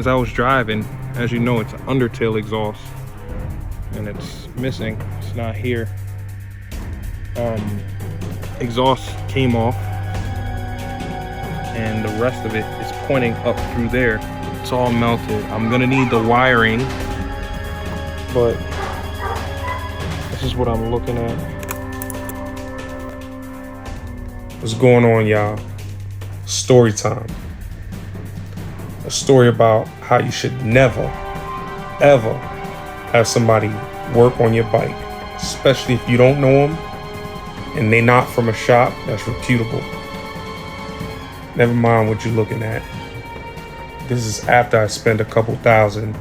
as I was driving, as you know, it's an undertail exhaust and it's missing. It's not here. Exhaust came off and the rest of it is pointing up through there. It's all melted. I'm gonna need the wiring, but this is what I'm looking at. What's going on, y'all? Story time. A story about how you should never, ever have somebody work on your bike, especially if you don't know them and they not from a shop that's reputable. Never mind what you're looking at. This is after I spent a couple thousand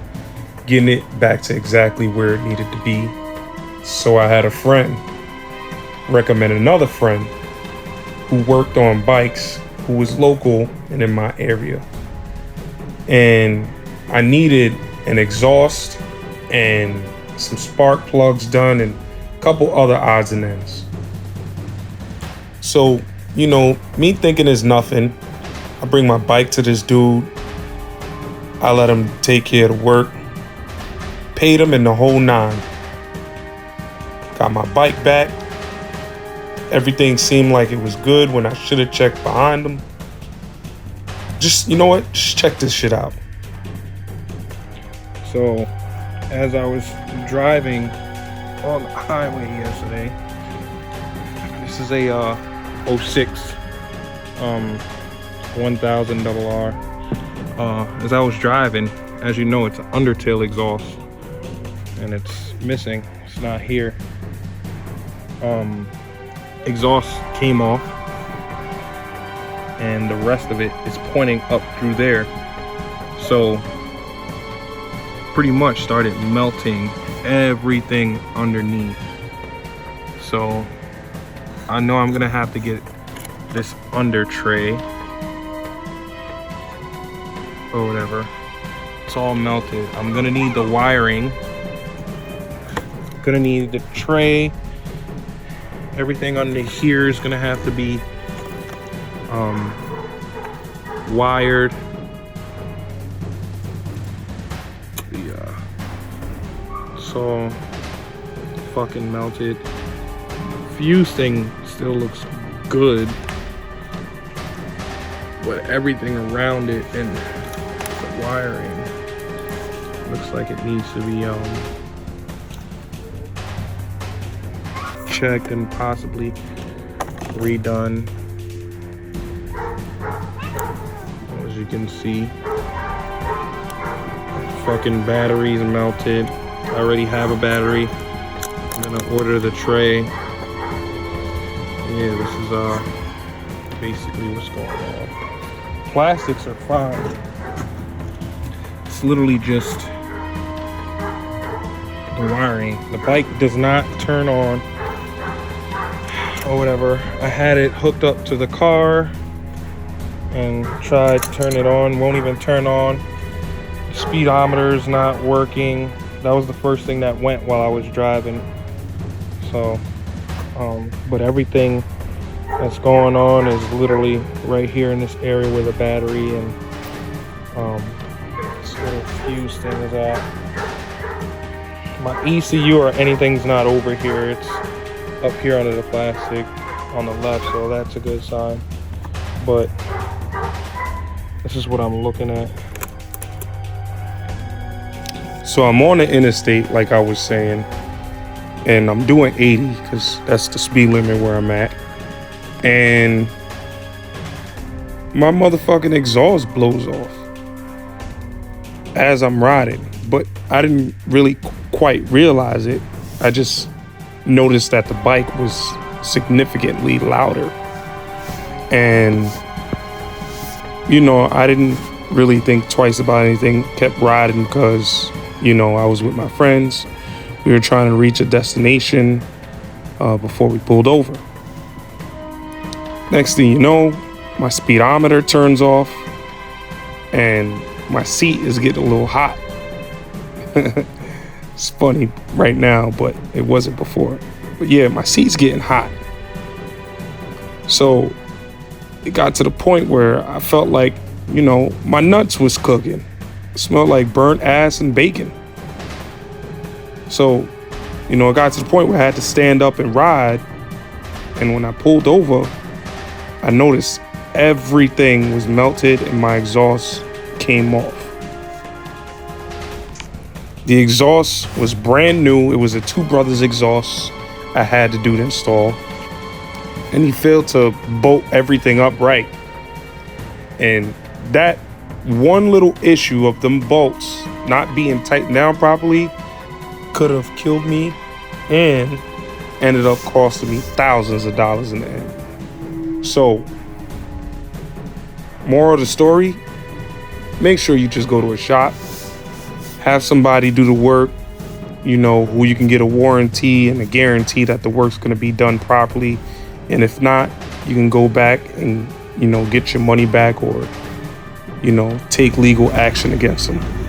getting it back to exactly where it needed to be. So I had a friend recommend another friend who worked on bikes, who was local and in my area. And I needed an exhaust and some spark plugs done and a couple other odds and ends. So, you know, me thinking is nothing. I bring my bike to this dude. I let him take care of the work. Paid him in the whole 9. Got my bike back. Everything seemed like it was good when I should have checked behind him. Just, you know what? Just check this shit out. So, as I was driving on the highway yesterday, this is a 06 1000 RR. As I was driving, as you know, it's an undertail exhaust and it's missing. It's not here. Exhaust came off and the rest of it is pointing up through there. So pretty much started melting everything underneath. So I know I'm gonna have to get this under tray or whatever. It's all melted. I'm gonna need the wiring, gonna need the tray. Everything under here is gonna have to be wired. Yeah. So fucking melted. Fuse thing still looks good, but everything around it and the wiring looks like it needs to be checked and possibly redone. As you can see, fucking batteries melted. I already have a battery. I'm gonna order the tray. Yeah, this is basically what's going on. Plastics are fine. It's literally just the wiring. The bike does not turn on or whatever. I had it hooked up to the car and tried to turn it on. Won't even turn on. The speedometer is not working. That was the first thing that went while I was driving. So but everything that's going on is literally right here in this area where the battery and this little fuse thing is at. My ECU or anything's not over here. It's up here under the plastic on the left, so that's a good sign. But this is what I'm looking at. So I'm on the interstate, like I was saying, and I'm doing 80 because that's the speed limit where I'm at. And my motherfucking exhaust blows off as I'm riding. But I didn't really quite realize it. I just noticed that the bike was significantly louder. And, you know, I didn't really think twice about anything. Kept riding because, you know, I was with my friends. We were trying to reach a destination before we pulled over. Next thing you know, my speedometer turns off and my seat is getting a little hot. It's funny right now, but it wasn't before. But yeah, my seat's getting hot. So it got to the point where I felt like, you know, my nuts was cooking. It smelled like burnt ass and bacon. So, it got to the point where I had to stand up and ride. And when I pulled over, I noticed everything was melted and my exhaust came off. The exhaust was brand new. It was a Two Brothers exhaust I had to do to install. And he failed to bolt everything up right. And that one little issue of them bolts not being tightened down properly could have killed me and ended up costing me thousands of dollars in the end. So, moral of the story, make sure you just go to a shop, have somebody do the work, who you can get a warranty and a guarantee that the work's going to be done properly. And if not, you can go back and, get your money back or, take legal action against them.